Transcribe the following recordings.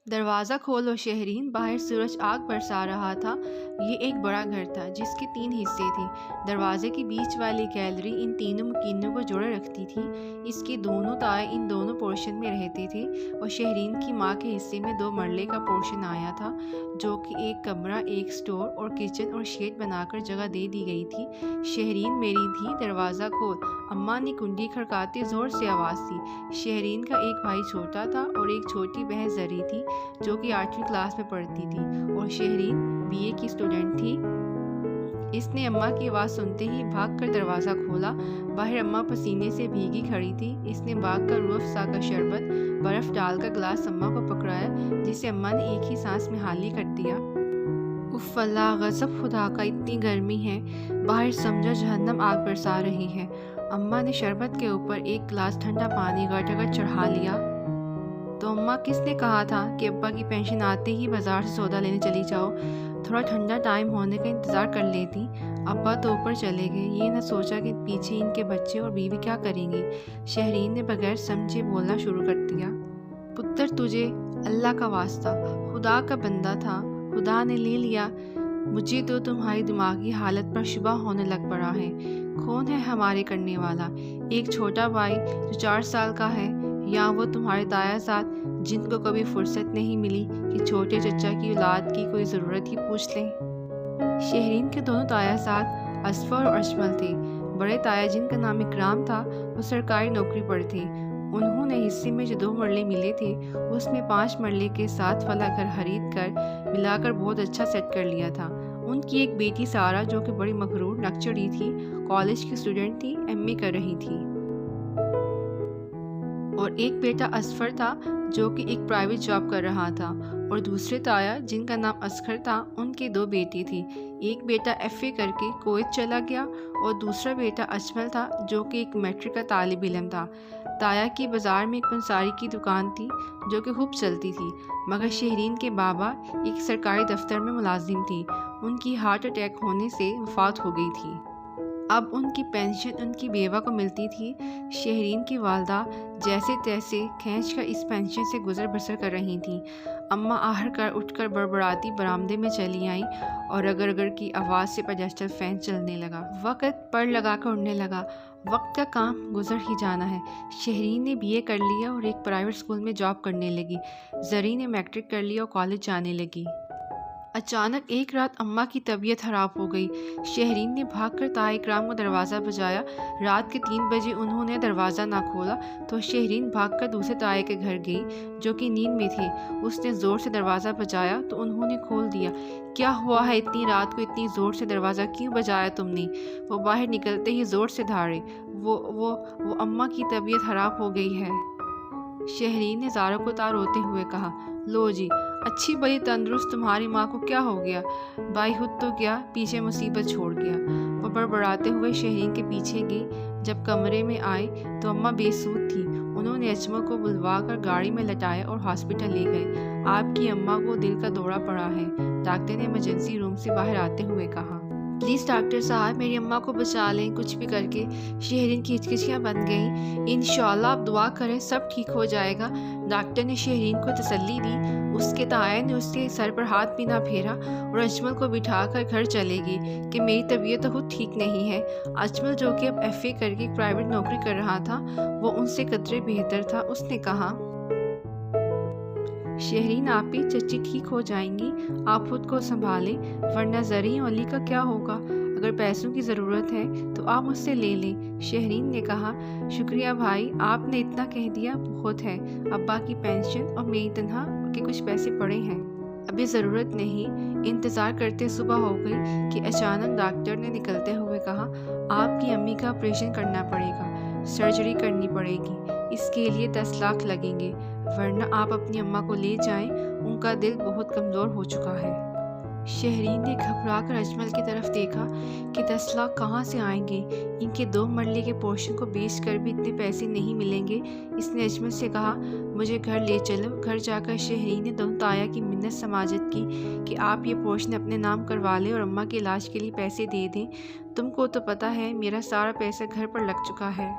दरवाज़ा खोलो शहरीन, बाहर सूरज आग बरसा रहा था। ये एक बड़ा घर था जिसके 3 हिस्से थे। दरवाजे के बीच वाली गैलरी इन तीनों मकीनों को जोड़े रखती थी। इसके दोनों ताए इन दोनों पोर्शन में रहते थे और शहरीन की माँ के हिस्से में 2 मरले का पोर्शन आया था, जो कि एक कमरा, एक स्टोर और किचन और शेड बनाकर जगह दे दी गई थी। शहरीन मेरी धी, दरवाज़ा खोल, अम्मा ने कुंडी खड़काते ज़ोर से आवाज़ दी। शहरीन का एक भाई छोटा था और एक छोटी बहन जरी थी, जो कि 8वीं क्लास में पढ़ती थी और शहरीन बीए की स्टूडेंट थी। इसने अम्मा की आवाज़ सुनते ही भागकर दरवाज़ा खोला। बाहर अम्मा पसीने से भीगी खड़ी थी। इसने भागकर रूह अफ़ज़ा का शरबत बर्फ़ डालकर गिलास अम्मा को पकड़ाया, जिसे अम्मा ने एक ही सांस में हाली कर दिया। उफ़ अल्लाह, गज़ब खुदा का, इतनी गर्मी है बाहर, समझो जहन्नम आग बरसा रही है। अम्मा ने शरबत के ऊपर एक गिलास ठंडा पानी गट-गट चढ़ा लिया। तो अम्मा, किसने कहा था कि अब्बा की पेंशन आते ही बाज़ार से सौदा लेने चली जाओ? थोड़ा ठंडा टाइम होने का इंतज़ार कर लेती। अब्बा तो ऊपर चले गए, ये न सोचा कि पीछे इनके बच्चे और बीवी क्या करेंगी। शहरीन ने बगैर समझे बोलना शुरू कर दिया। पुत्र, तुझे अल्लाह का वास्ता, खुदा का बंदा था, खुदा ने ले लिया। मुझे तो तुम्हारी दिमागी हालत पर शुबा होने लग पड़ा है। कौन है हमारे करने वाला? एक छोटा भाई जो 4 साल का है, या वो तुम्हारे दायाजाद जिनको कभी फुर्सत नहीं मिली कि छोटे चचा की औलाद की कोई ज़रूरत ही पूछ लें। शहरीन के दोनों दायाजाद असफर और अजमल थे। बड़े ताया, जिनका नाम इकराम था, वो सरकारी नौकरी पर थे। उन्होंने हिस्से में जो 2 मरले मिले थे, उसमें 5 मरले के साथ वाला घर खरीद कर मिलाकर बहुत अच्छा सेट कर लिया था। उनकी एक बेटी सारा, जो कि बड़ी मगरूर नकचड़ी थी, कॉलेज की स्टूडेंट थी, एमए कर रही थी। और एक बेटा असफर था, जो कि एक प्राइवेट जॉब कर रहा था। और दूसरे ताया, जिनका नाम असगर था, उनकी 2 बेटी थी। एक बेटा एफए करके कुवैत चला गया और दूसरा बेटा अजमल था, जो कि एक मैट्रिक का तालिब इल्म था। ताया की बाज़ार में एक पंसारी की दुकान थी, जो कि खूब चलती थी, मगर शहरीन के बाबा एक सरकारी दफ्तर में मुलाजिम थी। उनकी हार्ट अटैक होने से वफ़ात हो गई थी। अब उनकी पेंशन उनकी बेवा को मिलती थी। शहरीन की वालदा जैसे तैसे खींच कर इस पेंशन से गुजर बसर कर रही थी। अम्मा आहर कर उठकर बड़बड़ाती बरामदे में चली आईं और अगर अगर की आवाज़ से एडजस्टर फैन चलने लगा। वक़्त पर लगाकर उड़ने लगा। वक्त का काम गुजर ही जाना है। शहरीन ने बीए कर लिया और एक प्राइवेट स्कूल में जॉब करने लगी। जरी ने मैट्रिक कर लिया और कॉलेज जाने लगी। अचानक एक रात अम्मा की तबीयत खराब हो गई। शहरीन ने भागकर ताया इकराम को दरवाज़ा बजाया। रात के 3 बजे उन्होंने दरवाज़ा ना खोला तो शहरीन भागकर दूसरे ताया के घर गई, जो कि नींद में थे। उसने ज़ोर से दरवाज़ा बजाया तो उन्होंने खोल दिया। क्या हुआ है, इतनी रात को इतनी ज़ोर से दरवाज़ा क्यों बजाया तुमने? वो बाहर निकलते ही ज़ोर से धाड़े, वो अम्मा की तबीयत खराब हो गई है। शहरीन ने ज़ारों को तार रोते हुए कहा, लो जी, अच्छी बड़ी तंदुरुस्त तुम्हारी माँ को क्या हो गया? भाई खुद तो क्या, पीछे मुसीबत छोड़ गया। वो बड़बड़ाते हुए शहरीन के पीछे गई। जब कमरे में आए तो अम्मा बेसुध थी। उन्होंने अजमल को बुलवा कर गाड़ी में लटाया और हॉस्पिटल ले गए। आपकी अम्मा को दिल का दौरा पड़ा है, डॉक्टर ने इमरजेंसी रूम से बाहर आते हुए कहा। प्लीज़ डॉक्टर साहब, मेरी अम्मा को बचा लें, कुछ भी करके। शहरीन की हिचकिचियाँ बन गईं। इंशाल्लाह आप दुआ करें, सब ठीक हो जाएगा। डॉक्टर ने शहरीन को तसल्ली दी। उसके ताया ने उसके सर पर हाथ भी ना फेरा और अजमल को बिठाकर घर चले गई कि मेरी तबीयत तो खुद ठीक नहीं है। अजमल, जो कि अब एफए करके प्राइवेट नौकरी कर रहा था, वो उनसे कतरे बेहतर था। उसने कहा, शहरीन आपी, चची ठीक हो जाएंगी, आप खुद को संभालें, वरना जरी और अली का क्या होगा? अगर पैसों की ज़रूरत है तो आप मुझसे ले लें। शहरीन ने कहा, शुक्रिया भाई, आपने इतना कह दिया बहुत है। अब्बा की पेंशन और मेरी तनख्वाह के कुछ पैसे पड़े हैं, अभी ज़रूरत नहीं। इंतज़ार करते सुबह हो गई कि अचानक डॉक्टर ने निकलते हुए कहा, आपकी अम्मी का ऑपरेशन करना पड़ेगा, सर्जरी करनी पड़ेगी। इसके लिए 10 लाख लगेंगे, वरना आप अपनी अम्मा को ले जाएं, उनका दिल बहुत कमज़ोर हो चुका है। शहरीन ने घबराकर अजमल की तरफ देखा कि 10 लाख कहाँ से आएंगे? इनके 2 मरले के पोर्शन को बेचकर भी इतने पैसे नहीं मिलेंगे। इसने अजमल से कहा, मुझे घर ले चलो। घर जाकर शहरीन ने दोनों ताया की मिन्नत समाजत की कि आप ये पोर्शन अपने नाम करवा लें और अम्मा के इलाज के लिए पैसे दे दें। तुमको तो पता है मेरा सारा पैसा घर पर लग चुका है।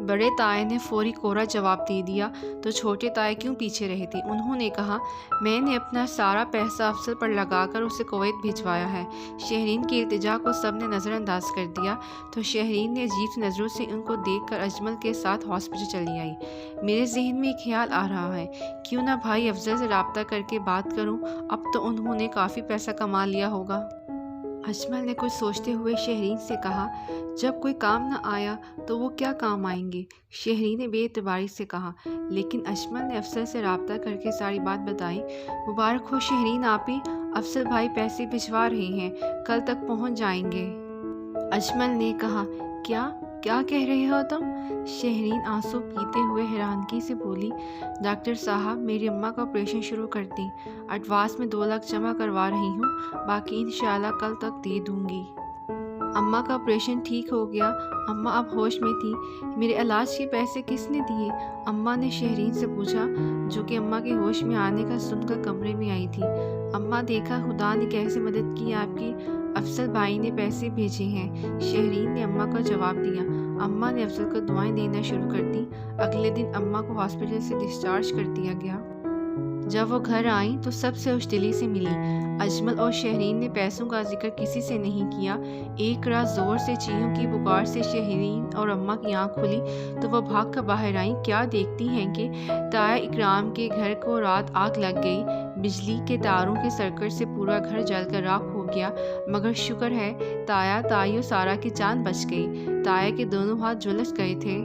बड़े ताए ने फौरी कोरा जवाब दे दिया तो छोटे ताए क्यों पीछे रहे थे। उन्होंने कहा, मैंने अपना सारा पैसा अफसल पर लगाकर उसे कुवैत भिजवाया है। शहरीन की इल्तिजा को सब ने नज़रअंदाज कर दिया तो शहरीन ने अजीब सी नज़रों से उनको देखकर अजमल के साथ हॉस्पिटल चली आई। मेरे जहन में एक ख्याल आ रहा है, क्यों ना भाई अफजल से रब्ता करके बात करूं, अब तो उन्होंने काफ़ी पैसा कमा लिया होगा। अजमल ने कुछ सोचते हुए शहरीन से कहा, जब कोई काम न आया तो वो क्या काम आएंगे। शहरीन ने बेएतबारी से कहा, लेकिन अजमल ने अफसल से रब्ता करके सारी बात बताई। मुबारक हो शहरीन, आप ही, अफसल भाई पैसे भिजवा रहे हैं, कल तक पहुंच जाएंगे। अजमल ने कहा, क्या क्या कह रहे हो तुम। शहरीन आंसू पीते हुए हैरानगी से बोली, डॉक्टर साहब मेरी अम्मा का ऑपरेशन शुरू कर दी, एडवांस में 2 लाख जमा करवा रही हूँ, बाकी इंशाल्लाह कल तक दे दूँगी। अम्मा का ऑपरेशन ठीक हो गया, अम्मा अब होश में थी, मेरे इलाज के पैसे किसने दिए। अम्मा ने शहरीन से पूछा, जो कि अम्मा के होश में आने का सुनकर कमरे में आई थी। अम्मा देखा खुदा ने कैसे मदद की आपकी, अफसल भाई ने पैसे भेजे हैं। शहरीन ने अम्मा को जवाब दिया। अम्मा ने अफसल को दुआएं देना शुरू कर दी। अगले दिन अम्मा को हॉस्पिटल से डिस्चार्ज कर दिया गया। जब वो घर आई तो सबसे खुशदिली से मिली। अजमल और शहरीन ने पैसों का जिक्र किसी से नहीं किया। एक रात जोर से चीहों की पुकार से शहरीन और अम्मा की आंख खुली तो वो भाग कर बाहर आई। क्या देखती हैं कि ताया इकराम के घर को रात आग लग गई। बिजली के तारों के सर्किट से पूरा घर जलकर राख हो गया, मगर शुक्र है ताया, ताई और सारा की जान बच गई। ताया के दोनों हाथ झुलस गए थे।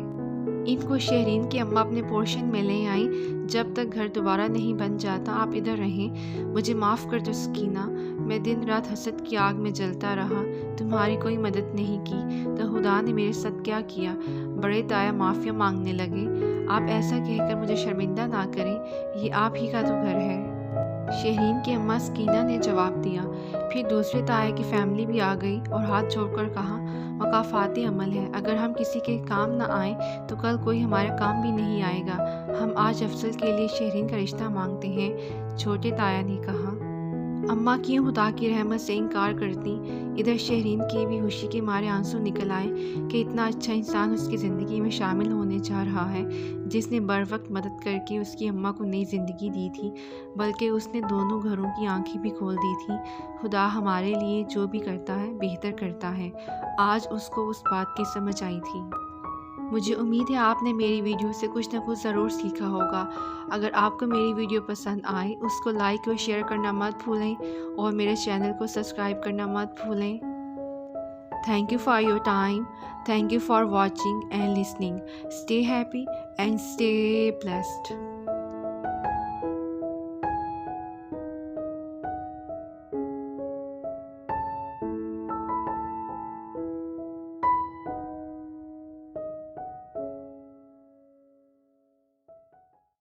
इनको शहरीन की अम्मा अपने पोर्शन में ले आई। जब तक घर दोबारा नहीं बन जाता आप इधर रहें, मुझे माफ़ कर दो सकीना, मैं दिन रात हसद की आग में जलता रहा, तुम्हारी कोई मदद नहीं की तो खुदा ने मेरे साथ क्या किया। बड़े ताया माफ़िया मांगने लगे। आप ऐसा कहकर मुझे शर्मिंदा ना करें, ये आप ही का तो घर है। शहरीन की अम्मा सकीना ने जवाब दिया। फिर दूसरे ताया की फैमिली भी आ गई और हाथ जोड़कर कहा, मकाफात अमल है, अगर हम किसी के काम ना आए तो कल कोई हमारा काम भी नहीं आएगा। हम आज अफसल के लिए शहरीन का रिश्ता मांगते हैं। छोटे ताया ने कहा। अम्मा क्यों खुदा की रहमत से इनकार करती। इधर शहरीन की भी खुशी के मारे आंसू निकल आए कि इतना अच्छा इंसान उसकी ज़िंदगी में शामिल होने जा रहा है, जिसने बर वक्त मदद करके उसकी अम्मा को नई ज़िंदगी दी थी, बल्कि उसने दोनों घरों की आंखें भी खोल दी थी। खुदा हमारे लिए जो भी करता है बेहतर करता है। आज उसको उस बात की समझ आई थी। मुझे उम्मीद है आपने मेरी वीडियो से कुछ ना कुछ ज़रूर सीखा होगा। अगर आपको मेरी वीडियो पसंद आए उसको लाइक और शेयर करना मत भूलें और मेरे चैनल को सब्सक्राइब करना मत भूलें। Thank you for your time, thank you for watching and listening. Stay happy and stay blessed.